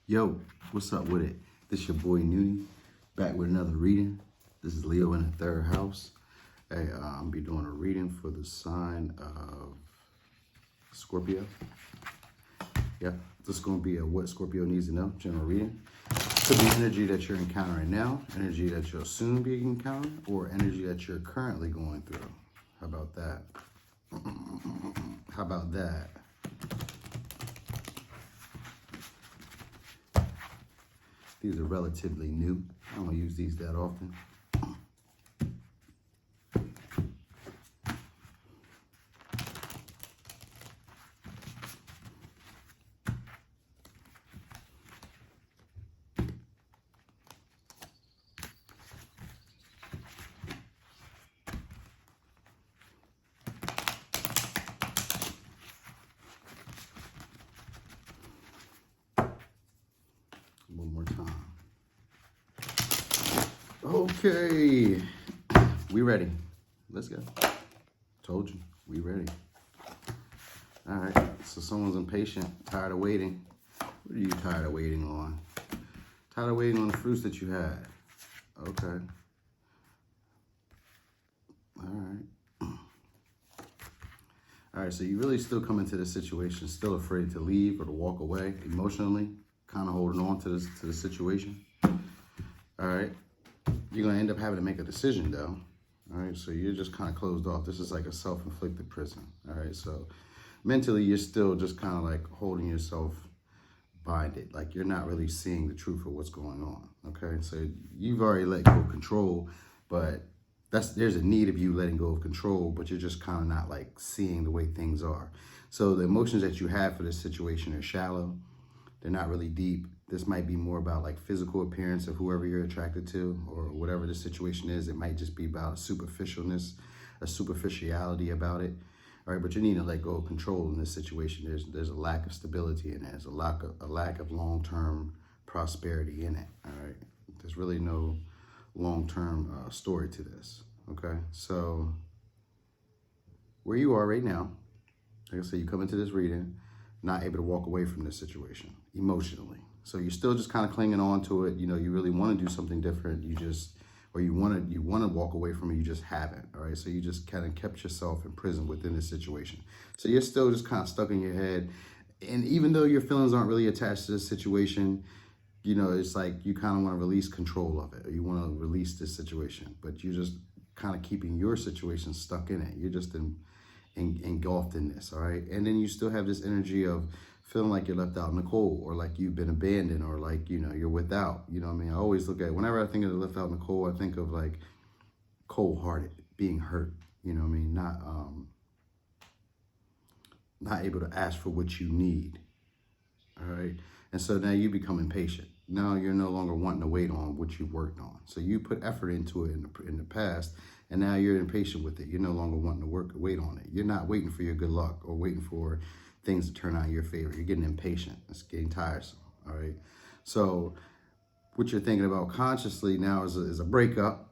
Yo, what's up with it? This your boy Noonie, back with another reading. This is Leo in the third house. Hey, I'm be doing a reading for the sign of Scorpio. Yep, this is going to be a what Scorpio needs to know, general reading. Could be energy that you're encountering now, energy that you'll soon be encountering, or energy that you're currently going through. How about that? How about that? These are relatively new. I don't use these that often. One more time. Okay, we ready. Let's go. Told you, we ready. All right, so someone's impatient, tired of waiting. What are you tired of waiting on? Tired of waiting on the fruits that you had. Okay. All right. All right, so you really still come into this situation, still afraid to leave or to walk away emotionally, kind of holding on to the situation. All right. You're going to end up having to make a decision, though. All right, so you're just kind of closed off. This is like a self-inflicted prison. All right, so mentally, you're still just kind of like holding yourself binded. Like you're not really seeing the truth of what's going on. Okay, so you've already let go of control, but there's a need of you letting go of control, but you're just kind of not like seeing the way things are. So the emotions that you have for this situation are shallow. They're not really deep. This might be more about like physical appearance of whoever you're attracted to or whatever the situation is. It might just be about superficialness, a superficiality about it. All right, but you need to let go of control in this situation. There's a lack of stability in it. There's a lack of long-term prosperity in it. All right, there's really no long-term story to this. Okay, so where you are right now, like I said, you come into this reading not able to walk away from this situation emotionally. So you're still just kind of clinging on to it. You know, you really want to do something different. You want to walk away from it. You just haven't. All right. So you just kind of kept yourself imprisoned within this situation. So you're still just kind of stuck in your head. And even though your feelings aren't really attached to this situation, you know, it's like you kind of want to release control of it. Or you want to release this situation, but you're just kind of keeping your situation stuck in it. You're just engulfed in this, all right? And then you still have this energy of feeling like you're left out in the cold or like you've been abandoned or like, you know, you're without, you know what I mean? I always look at it, whenever I think of the left out in the cold, I think of like cold-hearted, being hurt, you know what I mean? Not able to ask for what you need, all right? And so now you become impatient. Now you're no longer wanting to wait on what you worked on. So you put effort into it in the past, and now you're impatient with it. You're no longer wanting to wait on it. You're not waiting for your good luck or waiting for things to turn out in your favor. You're getting impatient. It's getting tiresome, all right? So what you're thinking about consciously now is a breakup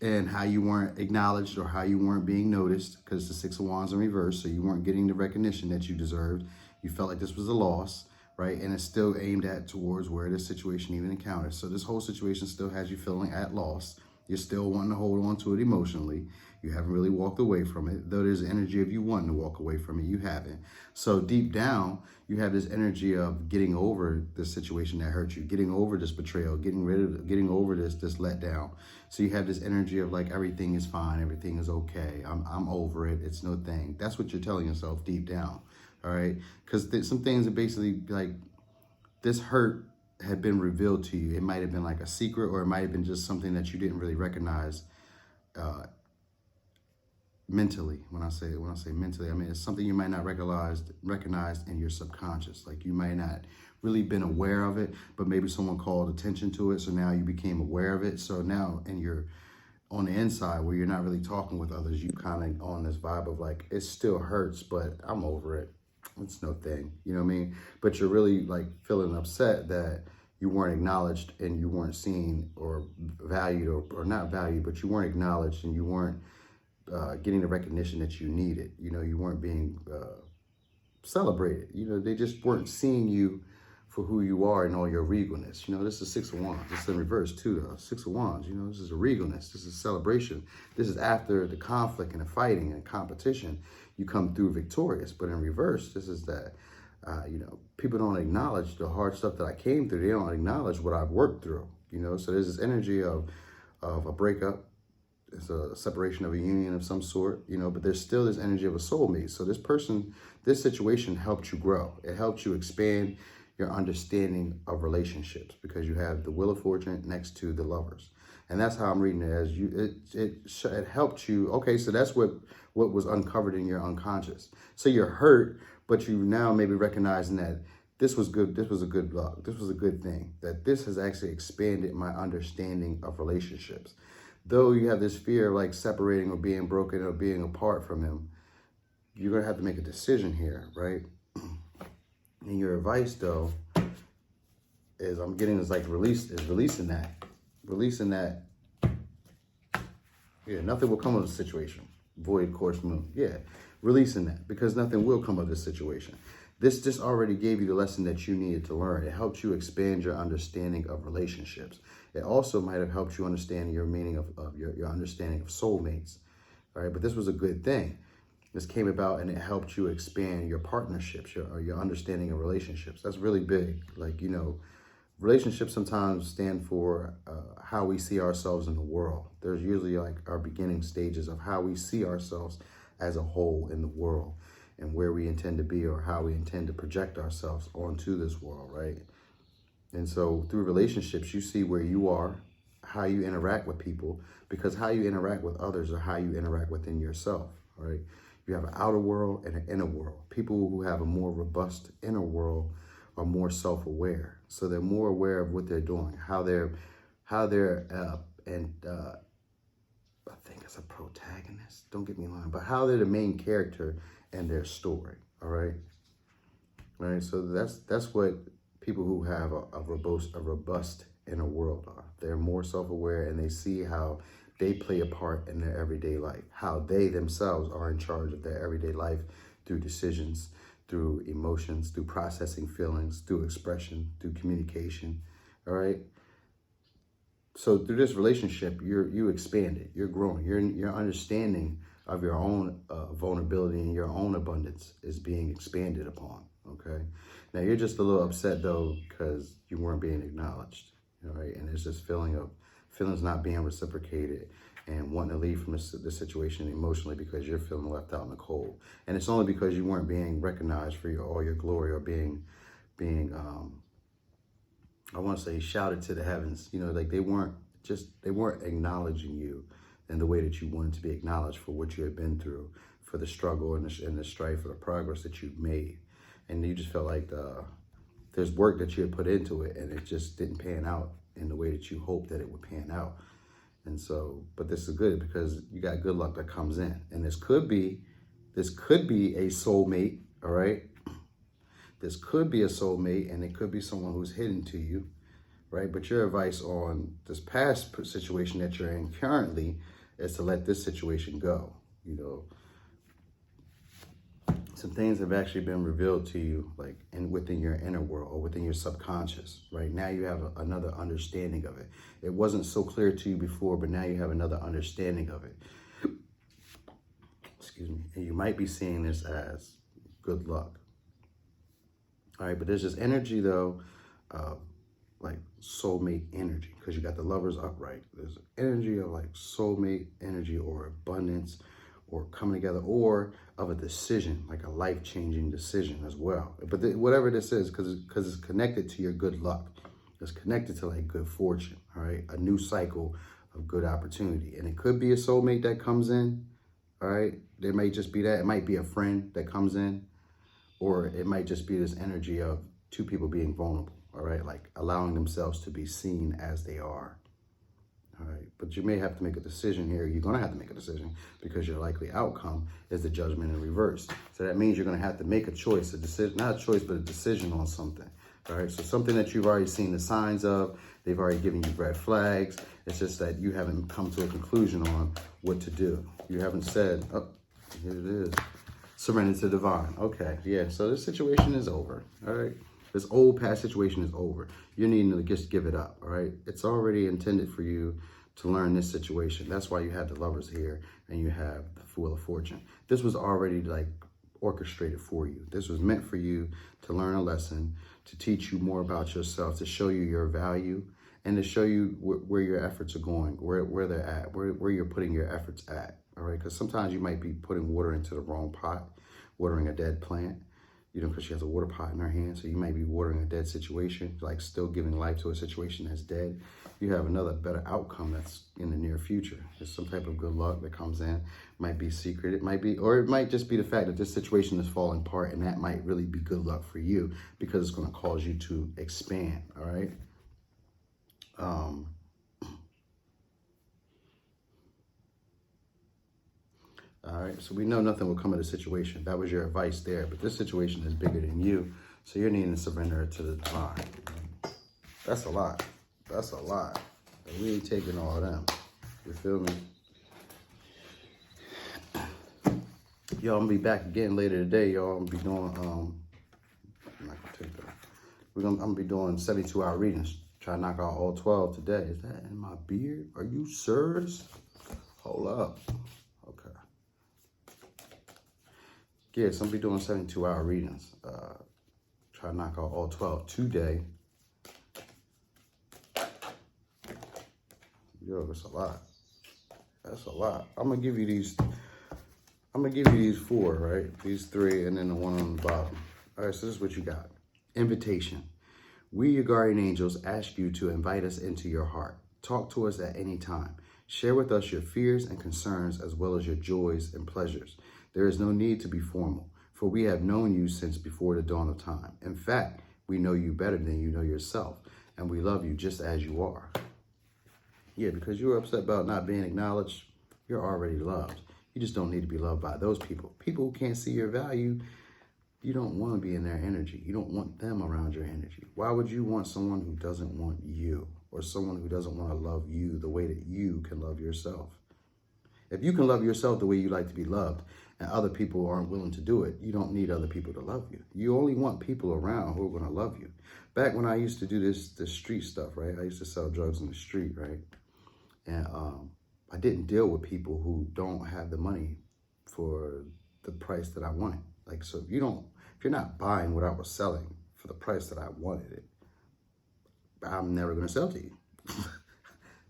and how you weren't acknowledged or how you weren't being noticed because the Six of Wands in reverse, so you weren't getting the recognition that you deserved. You felt like this was a loss, right? And it's still aimed at towards where this situation even encounters. So this whole situation still has you feeling at loss. You're still wanting to hold on to it emotionally. You haven't really walked away from it. Though there's energy of you wanting to walk away from it, you haven't. So deep down, you have this energy of getting over this situation that hurt you, getting over this betrayal, getting over this letdown. So you have this energy of like, everything is fine, everything is okay, I'm over it, it's no thing. That's what you're telling yourself deep down, all right? Because some things are basically like, this hurt had been revealed to you. It might have been like a secret, or it might have been just something that you didn't really recognize mentally. When I say mentally, I mean it's something you might not recognize in your subconscious. Like you might not really been aware of it, but maybe someone called attention to it, so now you became aware of it. So now, and you're on the inside where you're not really talking with others, you kind of on this vibe of like, it still hurts, but I'm over it. It's no thing, you know what I mean? But you're really like feeling upset that you weren't acknowledged and you weren't seen or valued or not valued, but you weren't acknowledged and you weren't getting the recognition that you needed. You know, you weren't being celebrated. You know, they just weren't seeing you for who you are and all your regalness. You know, this is Six of Wands. This is in reverse too, though. Six of Wands, you know, this is a regalness. This is celebration. This is after the conflict and the fighting and competition. You come through victorious. But in reverse, this is that, you know, people don't acknowledge the hard stuff that I came through. They don't acknowledge what I've worked through, you know. So there's this energy of a breakup. It's a separation of a union of some sort, you know, but there's still this energy of a soulmate. So this situation helped you grow. It helped you expand your understanding of relationships because you have the Wheel of Fortune next to the Lovers. And that's how I'm reading it, as it helped you. Okay, so that's what was uncovered in your unconscious. So you're hurt, but you now maybe recognizing that this was good. This was a good luck. This was a good thing. That this has actually expanded my understanding of relationships. Though you have this fear of like separating or being broken or being apart from him, you're going to have to make a decision here, right? And your advice, though, is I'm getting is like releasing that. Yeah, nothing will come of the situation. Void, course, moon. Yeah, releasing that because nothing will come of this situation. This just already gave you the lesson that you needed to learn. It helped you expand your understanding of relationships. It also might have helped you understand your meaning of your understanding of soulmates. All right, but this was a good thing. This came about and it helped you expand your partnerships, your understanding of relationships. That's really big. Like, you know, relationships sometimes stand for how we see ourselves in the world. There's usually like our beginning stages of how we see ourselves as a whole in the world and where we intend to be or how we intend to project ourselves onto this world, right? And so through relationships, you see where you are, how you interact with people, because how you interact with others or how you interact within yourself, right? You have an outer world and an inner world. People who have a more robust inner world are more self-aware. So they're more aware of what they're doing, how they're I think it's a protagonist, don't get me wrong, but how they're the main character in their story, all right? All right, so that's what people who have a robust inner world are. They're more self-aware and they see how they play a part in their everyday life, how they themselves are in charge of their everyday life through decisions, through emotions, through processing feelings, through expression, through communication, all right? So through this relationship, you expanded, you're growing, your understanding of your own vulnerability and your own abundance is being expanded upon, okay? Now you're just a little upset though because you weren't being acknowledged, all right? And there's this feelings not being reciprocated and wanting to leave from this situation emotionally because you're feeling left out in the cold. And it's only because you weren't being recognized for all your glory or being I want to say shouted to the heavens. You know, like they weren't acknowledging you in the way that you wanted to be acknowledged for what you had been through, for the struggle and the strife, for the progress that you've made. And you just felt like there's work that you had put into it and it just didn't pan out in the way that you hoped that it would pan out. And so, but this is good because you got good luck that comes in. And this could be a soulmate, all right? This could be a soulmate and it could be someone who's hidden to you, right? But your advice on this past situation that you're in currently is to let this situation go, you know. Some things have actually been revealed to you, like within your inner world or within your subconscious, right? Now you have another understanding of it. It wasn't so clear to you before, but now you have another understanding of it. Excuse me. And you might be seeing this as good luck. All right, but there's this energy though, like soulmate energy, because you got the Lovers upright. There's energy of like soulmate energy or abundance or coming together or of a decision, like a life-changing decision as well. But whatever this is, because it's connected to your good luck. It's connected to like good fortune, all right? A new cycle of good opportunity. And it could be a soulmate that comes in, all right? There may just be that. It might be a friend that comes in, or it might just be this energy of two people being vulnerable, all right? Like allowing themselves to be seen as they are. All right, but you may have to make a decision here. You're going to have to make a decision because your likely outcome is the Judgment in reverse. So that means you're going to have to make a choice, a decision, not a choice, but a decision on something. All right, so something that you've already seen the signs of, they've already given you red flags. It's just that you haven't come to a conclusion on what to do. You haven't said, oh, here it is, surrender to divine. Okay, yeah, so this situation is over. All right, This old past situation is over. You're needing to just give it up, all right? It's already intended for you to learn this situation. That's why you have the Lovers here and you have the Wheel of Fortune. This was already like orchestrated for you. This was meant for you to learn a lesson, to teach you more about yourself, to show you your value, and to show you where your efforts are going, where they're at, where you're putting your efforts at, all right? Because sometimes you might be putting water into the wrong pot, watering a dead plant, you know, because she has a water pot in her hand, so you might be watering a dead situation, like still giving life to a situation that's dead. You have another better outcome that's in the near future. There's some type of good luck that comes in. Might be secret, it might be, or it might just be the fact that this situation is falling apart, and that might really be good luck for you because it's going to cause you to expand, all right? All right, so we know nothing will come of the situation. That was your advice there, but this situation is bigger than you, so you're needing to surrender it to the divine. That's a lot. That's a lot. And we ain't taking all of them. You feel me? Y'all, I'm gonna be back again later today. Y'all, I'm gonna be doing, I'm not gonna take that. I'm gonna be doing 72-hour readings. Try to knock out all 12 today. Is that in my beard? Are you serious? Hold up. Okay. Yes, I'm gonna be doing 72-hour readings. Try to knock out all 12 today. Yo, that's a lot. That's a lot. I'm gonna give you these 4, right? These 3 and then the one on the bottom. All right, so this is what you got. Invitation. We, your guardian angels, ask you to invite us into your heart. Talk to us at any time. Share with us your fears and concerns as well as your joys and pleasures. There is no need to be formal, for we have known you since before the dawn of time. In fact, we know you better than you know yourself, and we love you just as you are. Yeah, because you're upset about not being acknowledged, you're already loved. You just don't need to be loved by those people. People who can't see your value, you don't want to be in their energy. You don't want them around your energy. Why would you want someone who doesn't want you, or someone who doesn't want to love you the way that you can love yourself? If you can love yourself the way you like to be loved, and other people aren't willing to do it, you don't need other people to love you. You only want people around who are going to love you. Back when I used to do this street stuff, right? I used to sell drugs in the street, right? And I didn't deal with people who don't have the money for the price that I wanted. Like, so if you're not buying what I was selling for the price that I wanted it, I'm never going to sell to you.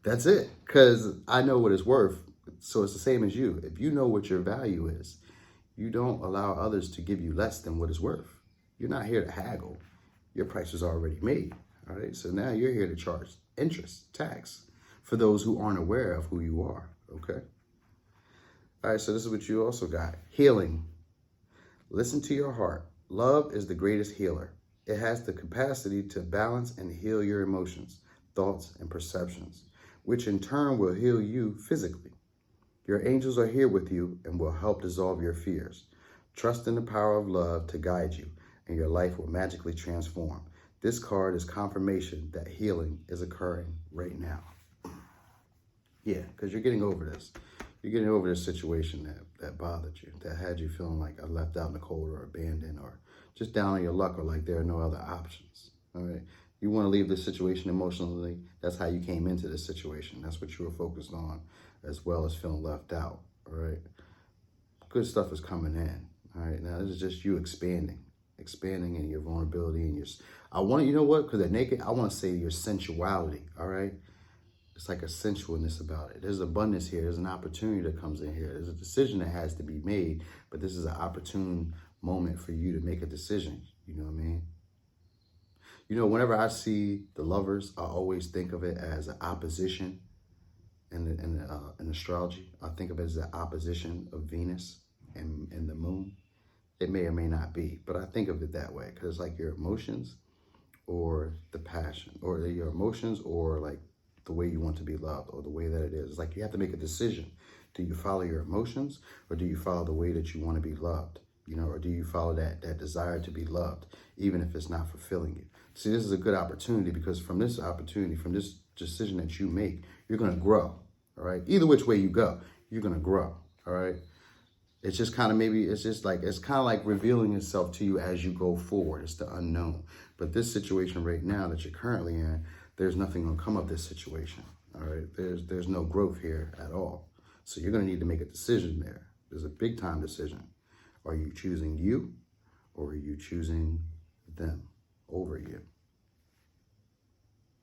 That's it. Because I know what it's worth. So it's the same as you. If you know what your value is, you don't allow others to give you less than what it's worth. You're not here to haggle. Your price is already made. All right. So now you're here to charge interest, tax for those who aren't aware of who you are. Okay. All right. So this is what you also got. Healing. Listen to your heart. Love is the greatest healer. It has the capacity to balance and heal your emotions, thoughts, and perceptions, which in turn will heal you physically. Your angels are here with you and will help dissolve your fears. Trust in the power of love to guide you, and your life will magically transform. This card is confirmation that healing is occurring right now. Yeah, because you're getting over this. You're getting over this situation that bothered you, that had you feeling like I left out in the cold or abandoned or just down on your luck or like there are no other options. All right. You want to leave this situation emotionally. That's how you came into this situation. That's what you were focused on, as well as feeling left out. All right. Good stuff is coming in. All right. Now, this is just you expanding in your vulnerability and you know what? Because they're naked, I want to say your sensuality. All right. It's like a sensualness about it. There's abundance here. There's an opportunity that comes in here. There's a decision that has to be made, but this is an opportune moment for you to make a decision. You know what I mean? You know, whenever I see the Lovers, I always think of it as an opposition in astrology. I think of it as the opposition of Venus and the moon. It may or may not be, but I think of it that way because it's like your emotions or the passion, or your emotions or like the way you want to be loved or the way that it is. It's like you have to make a decision. Do you follow your emotions or do you follow the way that you want to be loved? You know, or do you follow that desire to be loved, even if it's not fulfilling you? See, this is a good opportunity because from this opportunity, from this decision that you make, you're going to grow, all right? Either which way you go, you're going to grow, all right? It's just kind of maybe, it's kind of like revealing itself to you as you go forward. It's the unknown. But this situation right now that you're currently in, there's nothing going to come of this situation. All right. There's no growth here at all. So you're going to need to make a decision there. There's a big time decision. Are you choosing you, or are you choosing them over you?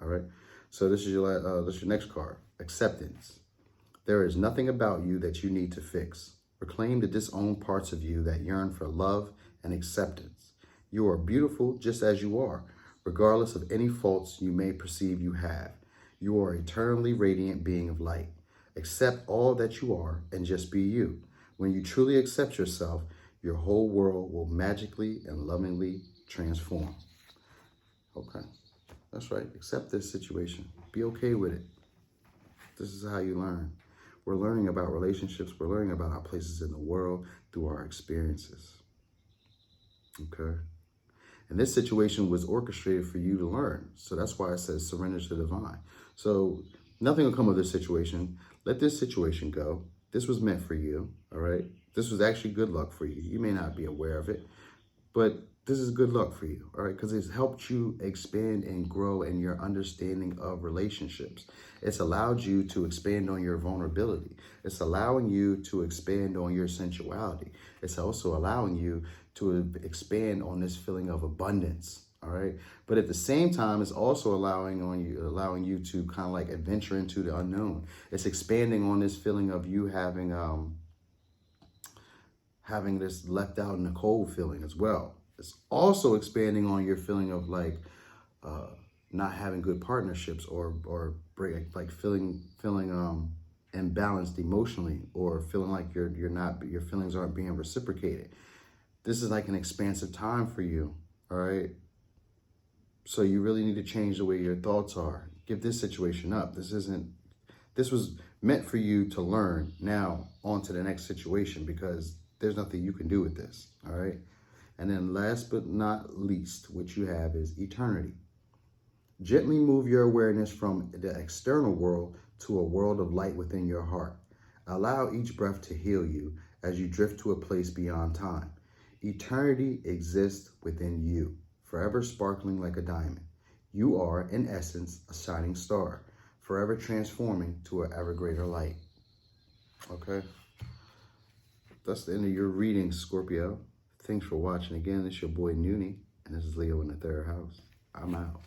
All right. So this is your next card. Acceptance. There is nothing about you that you need to fix. Reclaim the disowned parts of you that yearn for love and acceptance. You are beautiful just as you are, regardless of any faults you may perceive you have. You are an eternally radiant being of light. Accept all that you are and just be you. When you truly accept yourself, your whole world will magically and lovingly transform. Okay, that's right. Accept this situation. Be okay with it. This is how you learn. We're learning about relationships. We're learning about our places in the world through our experiences. Okay? And this situation was orchestrated for you to learn. So that's why it says surrender to the divine. So nothing will come of this situation. Let this situation go. This was meant for you, all right? This was actually good luck for you. You may not be aware of it, but this is good luck for you, all right? Because it's helped you expand and grow in your understanding of relationships. It's allowed you to expand on your vulnerability. It's allowing you to expand on your sensuality. It's also allowing you to expand on this feeling of abundance, all right? But at the same time, it's also allowing you to kind of like adventure into the unknown. It's expanding on this feeling of you having this left out in the cold feeling as well. It's also expanding on your feeling of like not having good partnerships or feeling imbalanced emotionally, or feeling like your feelings aren't being reciprocated. This is like an expansive time for you, all right? So you really need to change the way your thoughts are. Give this situation up. This was meant for you to learn. Now on to the next situation, because there's nothing you can do with this, all right? And then last but not least, what you have is eternity. Gently move your awareness from the external world to a world of light within your heart. Allow each breath to heal you as you drift to a place beyond time. Eternity exists within you, forever sparkling like a diamond. You are, in essence, a shining star, forever transforming to an ever greater light. Okay? That's the end of your reading, Scorpio. Thanks for watching. Again, this is your boy Noonie, and this is Leo in the third house. I'm out.